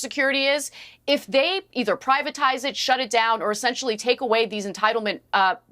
Security is, if they either privatize it, shut it down, or essentially take away these entitlement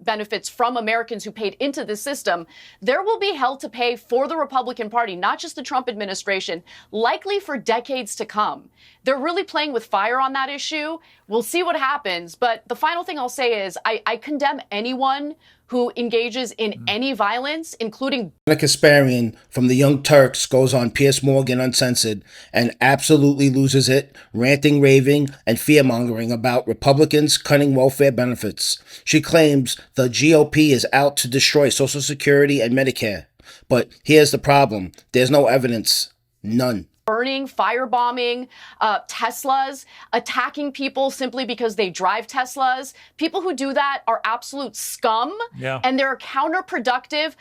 benefits from Americans who paid into the system, there will be hell to pay for the Republican Party, not just the Trump administration, likely for decades to come. They're really playing with fire on that issue. We'll see what happens. But the final thing I'll say is I condemn anyone who engages in any violence, including... Kasparian from the Young Turks goes on Piers Morgan Uncensored and absolutely loses it, ranting, raving, and fear-mongering about Republicans cutting welfare benefits. She claims the GOP is out to destroy Social Security and Medicare. But here's the problem. There's no evidence. None. Burning, firebombing Teslas, attacking people simply because they drive Teslas. People who do that are absolute scum, and they're counterproductive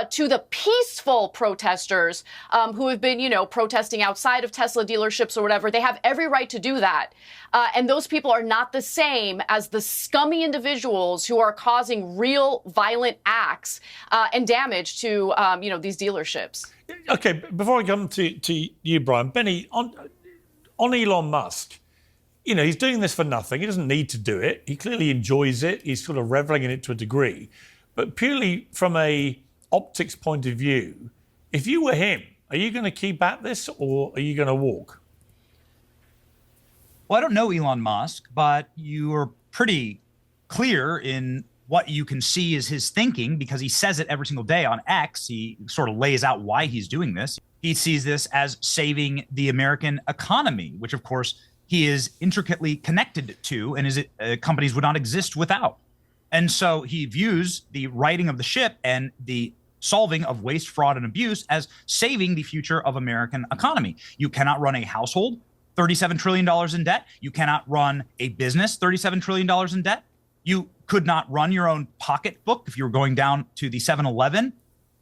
to the peaceful protesters who have been, protesting outside of Tesla dealerships or whatever. They have every right to do that. And those people are not the same as the scummy individuals who are causing real violent acts and damage to, these dealerships. Okay, before I come to you, Brian, Benny, on Elon Musk, he's doing this for nothing. He doesn't need to do it. He clearly enjoys it. He's sort of reveling in it to a degree. But purely from a optics point of view, if you were him, are you going to keep at this or are you going to walk? Well, I don't know Elon Musk, but you are pretty clear in what you can see is his thinking, because he says it every single day on X. He sort of lays out why he's doing this. He sees this as saving the American economy, which of course he is intricately connected to, and companies would not exist without. And so he views the righting of the ship and the solving of waste, fraud, and abuse as saving the future of American economy. You cannot run a household $37 trillion in debt. You cannot run a business $37 trillion in debt. You could not run your own pocketbook if you were going down to the 7-Eleven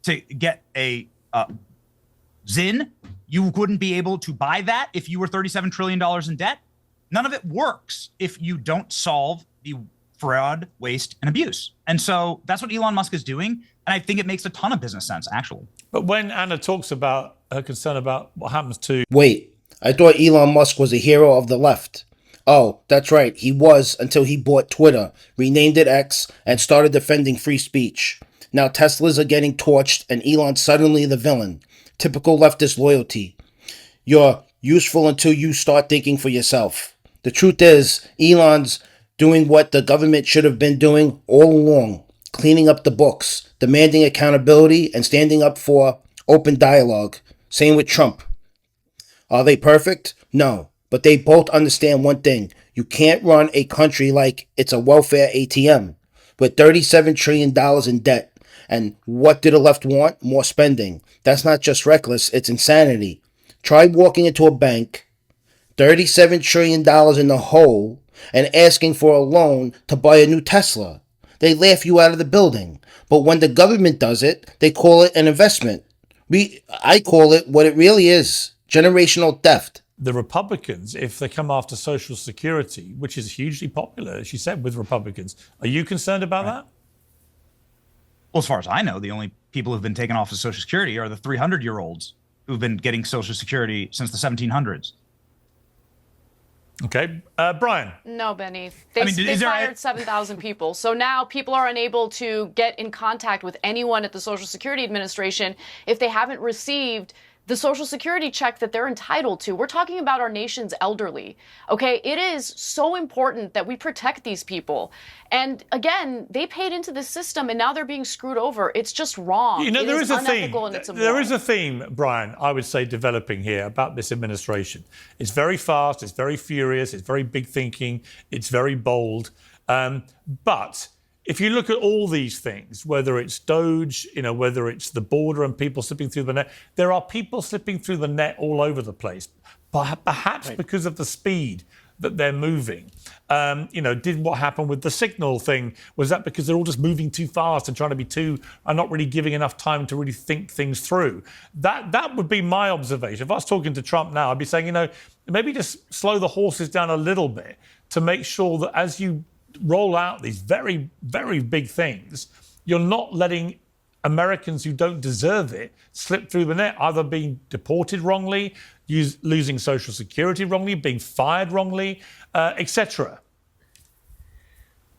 to get a Zyn. You wouldn't be able to buy that if you were $37 trillion in debt. None of it works if you don't solve the fraud, waste, and abuse. And so that's what Elon Musk is doing. And I think it makes a ton of business sense, actually. But when Anna talks about her concern about what happens to... Wait, I thought Elon Musk was a hero of the left. Oh, that's right, he was until he bought Twitter, renamed it X, and started defending free speech. Now Teslas are getting torched and Elon's suddenly the villain. Typical leftist loyalty. You're useful until you start thinking for yourself. The truth is, Elon's doing what the government should have been doing all along. Cleaning up the books, demanding accountability, and standing up for open dialogue. Same with Trump. Are they perfect? No. But they both understand one thing. You can't run a country like it's a welfare ATM with $37 trillion in debt. And what do the left want? More spending. That's not just reckless, it's insanity. Try walking into a bank, $37 trillion in the hole, and asking for a loan to buy a new Tesla. They laugh you out of the building. But when the government does it, they call it an investment. I call it what it really is, generational theft. The Republicans, if they come after Social Security, which is hugely popular, as you said, with Republicans, are you concerned about that? Well, as far as I know, the only people who've been taken off of Social Security are the 300-year-olds who've been getting Social Security since the 1700s. Okay. Brian? No, Benny. They fired 7,000 people. So now people are unable to get in contact with anyone at the Social Security Administration if they haven't received the Social Security check that they're entitled to. We're talking about our nation's elderly, okay? It is so important that we protect these people. And again, they paid into the system and now they're being screwed over. It's just wrong. There is a theme. And it's there is a theme, Brian, I would say, developing here about this administration. It's very fast, it's very furious, it's very big thinking, it's very bold. But if you look at all these things, whether it's Doge, whether it's the border and people slipping through the net, there are people slipping through the net all over the place, perhaps because of the speed that they're moving. Did what happened with the signal thing, was that because they're all just moving too fast and trying to be and not really giving enough time to really think things through? That would be my observation. If I was talking to Trump now, I'd be saying, maybe just slow the horses down a little bit to make sure that as you roll out these very, very big things, you're not letting Americans who don't deserve it slip through the net, either being deported wrongly, losing Social Security wrongly, being fired wrongly, etc.?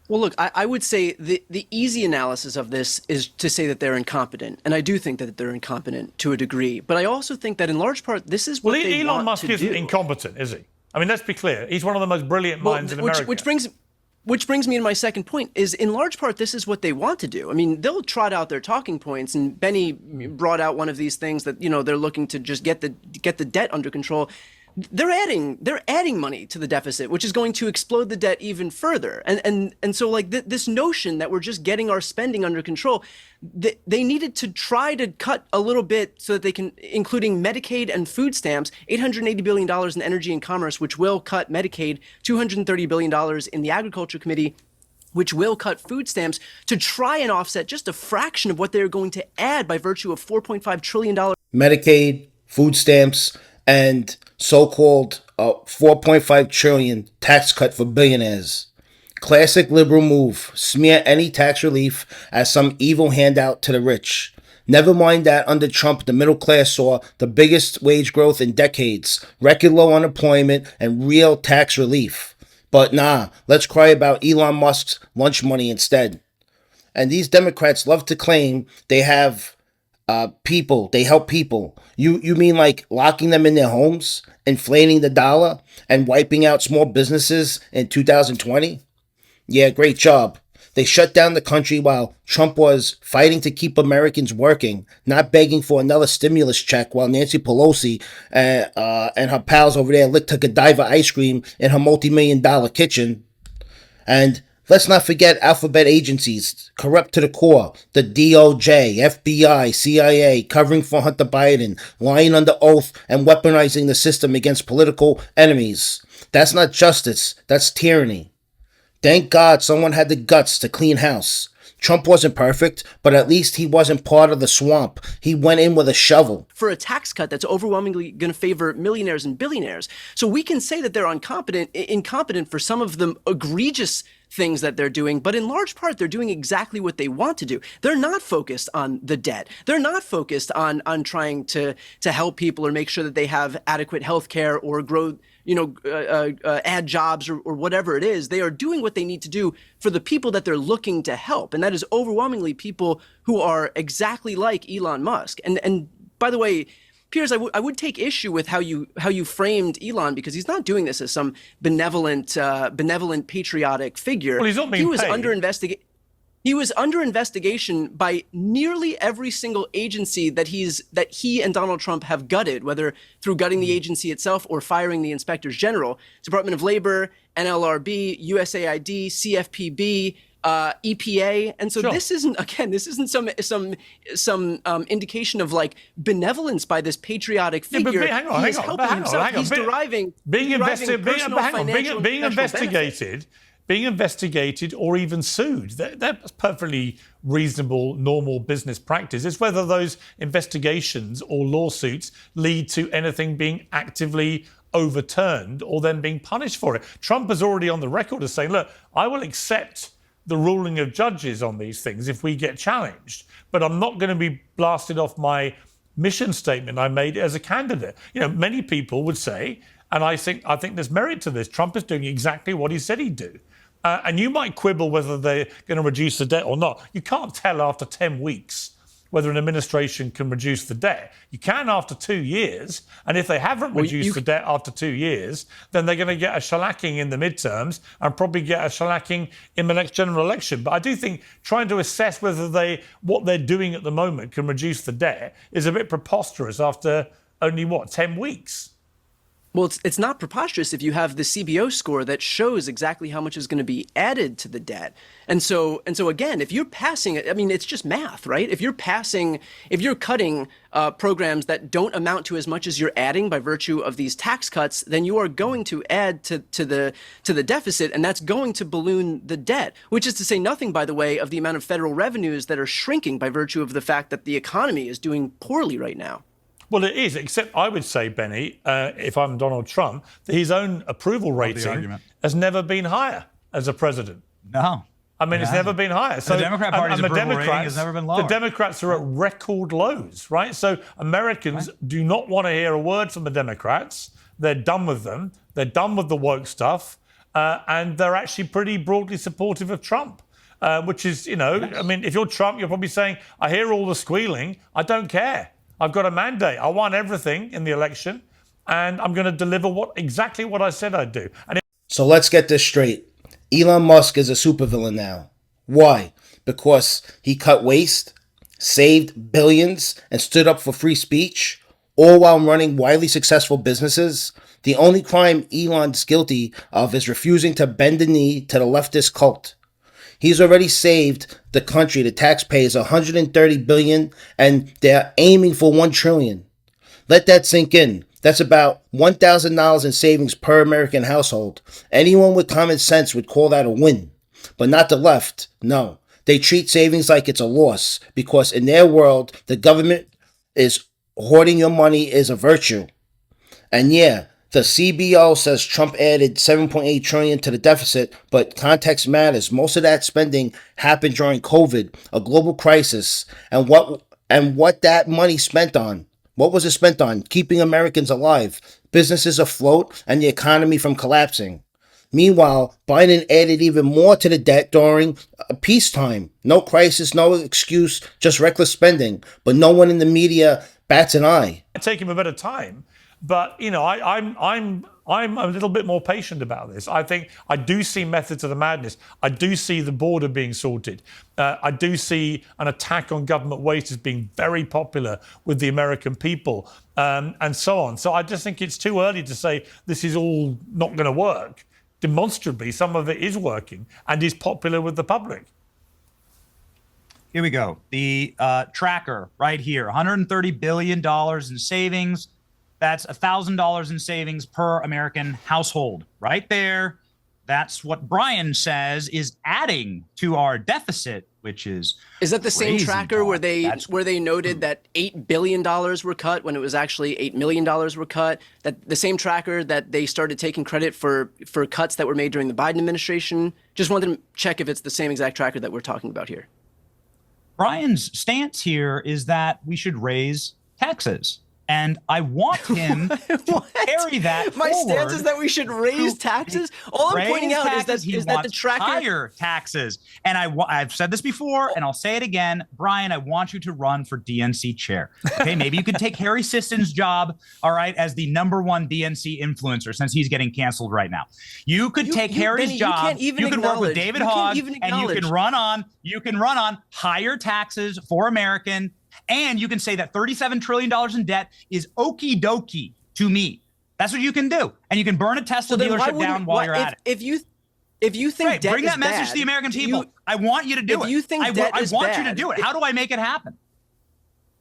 Well, look, I would say the easy analysis of this is to say that they're incompetent. And I do think that they're incompetent to a degree. But I also think that in large part, this is what they want to do. Elon Musk isn't incompetent, is he? I mean, let's be clear. He's one of the most brilliant minds in America. Which brings me to my second point, is in large part, this is what they want to do. I mean, they'll trot out their talking points, and Benny brought out one of these things that, they're looking to just get the debt under control. They're adding money to the deficit, which is going to explode the debt even further. And so like this notion that we're just getting our spending under control, they needed to try to cut a little bit so that they can, including Medicaid and food stamps, $880 billion in energy and commerce, which will cut Medicaid, $230 billion in the Agriculture Committee, which will cut food stamps, to try and offset just a fraction of what they're going to add by virtue of $4.5 trillion. Medicaid, food stamps, and so-called 4.5 trillion tax cut for billionaires. Classic liberal move. Smear any tax relief as some evil handout to the rich. Never mind that under Trump, the middle class saw the biggest wage growth in decades, record low unemployment, and real tax relief. But nah, let's cry about Elon Musk's lunch money instead. And these Democrats love to claim they have people, they help people. You mean like locking them in their homes, inflating the dollar, and wiping out small businesses in 2020? Yeah, great job. They shut down the country while Trump was fighting to keep Americans working, not begging for another stimulus check while Nancy Pelosi and her pals over there licked her Godiva ice cream in her multi-million-dollar kitchen. And let's not forget alphabet agencies, corrupt to the core. The DOJ, FBI, CIA, covering for Hunter Biden, lying under oath and weaponizing the system against political enemies. That's not justice, that's tyranny. Thank God someone had the guts to clean house. Trump wasn't perfect, but at least he wasn't part of the swamp. He went in with a shovel. For a tax cut that's overwhelmingly going to favor millionaires and billionaires. So we can say that they're incompetent for some of the egregious things that they're doing, but in large part, they're doing exactly what they want to do. They're not focused on the debt. They're not focused on trying to help people or make sure that they have adequate health care or grow, add jobs or whatever it is. They are doing what they need to do for the people that they're looking to help. And that is overwhelmingly people who are exactly like Elon Musk. And by the way, Piers, I would take issue with how you framed Elon, because he's not doing this as some benevolent, patriotic figure. Well, he's not being He was paid. He was under investigation by nearly every single agency that he and Donald Trump have gutted, whether through gutting the agency itself or firing the inspectors general. Department of Labor, NLRB, USAID, CFPB, EPA. And so Sure. this isn't some indication of like benevolence by this patriotic Yeah, but figure. hang on. He's deriving being investigated or even sued. That's perfectly reasonable, normal business practice. It's whether those investigations or lawsuits lead to anything being actively overturned or then being punished for it. Trump is already on the record as saying, look, I will accept the ruling of judges on these things if we get challenged, but I'm not going to be blasted off my mission statement I made as a candidate. Many people would say, and I think there's merit to this, Trump is doing exactly what he said he'd do. And you might quibble whether they're going to reduce the debt or not. You can't tell after 10 weeks whether an administration can reduce the debt. You can after 2 years, and if they haven't reduced the debt after 2 years, then they're going to get a shellacking in the midterms and probably get a shellacking in the next general election. But I do think trying to assess whether what they're doing at the moment can reduce the debt is a bit preposterous after only, 10 weeks? Well, it's not preposterous if you have the CBO score that shows exactly how much is going to be added to the debt. And so again, if you're passing it, I mean, it's just math, right? If you're cutting programs that don't amount to as much as you're adding by virtue of these tax cuts, then you are going to add to the deficit, and that's going to balloon the debt, which is to say nothing, by the way, of the amount of federal revenues that are shrinking by virtue of the fact that the economy is doing poorly right now. Well, it is, except I would say, Benny, if I'm Donald Trump, that his own approval rating has never been higher as a president. No. I mean, it's never been higher. So the Democrat Party's approval rating has never been lower. The Democrats are at record lows, right? So Americans do not want to hear a word from the Democrats. They're done with them. They're done with the woke stuff. And they're actually pretty broadly supportive of Trump, which is, I mean, if you're Trump, you're probably saying, I hear all the squealing. I don't care. I've got a mandate. I won everything in the election, and I'm going to deliver exactly what I said I'd do. So let's get this straight. Elon Musk is a supervillain now. Why? Because he cut waste, saved billions, and stood up for free speech, all while running widely successful businesses. The only crime Elon's guilty of is refusing to bend the knee to the leftist cult. He's already saved the country, the taxpayers, $130 billion, and they're aiming for $1 trillion. Let that sink in. That's about $1,000 in savings per American household. Anyone with common sense would call that a win. But not the left. No. They treat savings like it's a loss, because in their world, the government is hoarding your money is a virtue. And yeah, the CBO says Trump added $7.8 trillion to the deficit, but context matters. Most of that spending happened during COVID, a global crisis, and what that money spent on. What was it spent on? Keeping Americans alive, businesses afloat, and the economy from collapsing. Meanwhile, Biden added even more to the debt during peacetime. No crisis, no excuse, just reckless spending. But no one in the media bats an eye. It'll take him a bit of time, but I'm a little bit more patient about this. I think I do see methods of the madness. I do see the border being sorted. I do see an attack on government waste as being very popular with the American people, and so on. So I just think it's too early to say this is all not going to work. Demonstrably, some of it is working and is popular with the public. Here we go. The tracker right here, $130 billion in savings. That's $1,000 in savings per American household. Right there. That's what Brian says is adding to our deficit, which is that the same crazy tracker talk. where they noted that $8 billion were cut when it was actually $8 million were cut? That the same tracker that they started taking credit for cuts that were made during the Biden administration? Just wanted to check if it's the same exact tracker that we're talking about here. Brian's stance here is that we should raise taxes. And I want him to carry that My forward. stance is that we should raise taxes. All I'm pointing out is that the tracker higher taxes. And I've said this before, and I'll say it again, Brian. I want you to run for DNC chair. Okay, maybe you could take Harry Siston's job, all right, as the #1 DNC influencer, since he's getting canceled right now. You could take Harry's Benny, job. You can work with David Hogg, and you can run on higher taxes for American. And you can say that $37 trillion in debt is okie dokie to me. That's what you can do. And you can burn a Tesla dealership down while you're at it. If you think debt bring is that message bad, to the American people. I want you to do it. If you think debt is I want bad, you to do it. How do I make it happen?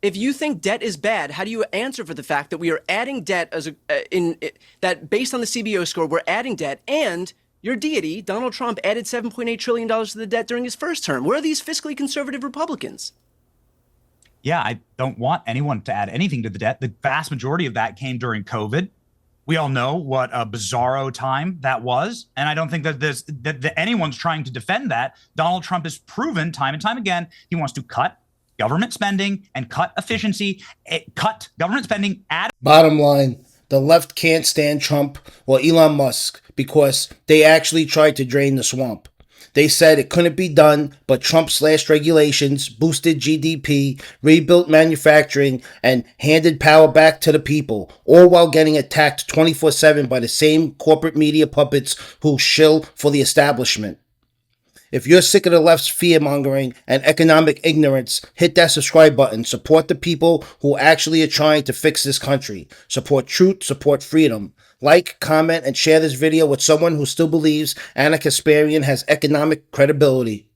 If you think debt is bad, how do you answer for the fact that we are adding debt that based on the CBO score, we're adding debt, and your deity, Donald Trump, added $7.8 trillion to the debt during his first term? Where are these fiscally conservative Republicans? Yeah, I don't want anyone to add anything to the debt. The vast majority of that came during COVID. We all know what a bizarro time that was. And I don't think that anyone's trying to defend that. Donald Trump has proven time and time again, he wants to cut government spending and cut efficiency, cut government spending. Bottom line, the left can't stand Trump or Elon Musk because they actually tried to drain the swamp. They said it couldn't be done, but Trump slashed regulations, boosted GDP, rebuilt manufacturing, and handed power back to the people, all while getting attacked 24/7 by the same corporate media puppets who shill for the establishment. If you're sick of the left's fear-mongering and economic ignorance, hit that subscribe button. Support the people who actually are trying to fix this country. Support truth, support freedom. Like, comment, and share this video with someone who still believes Kasparian has economic credibility.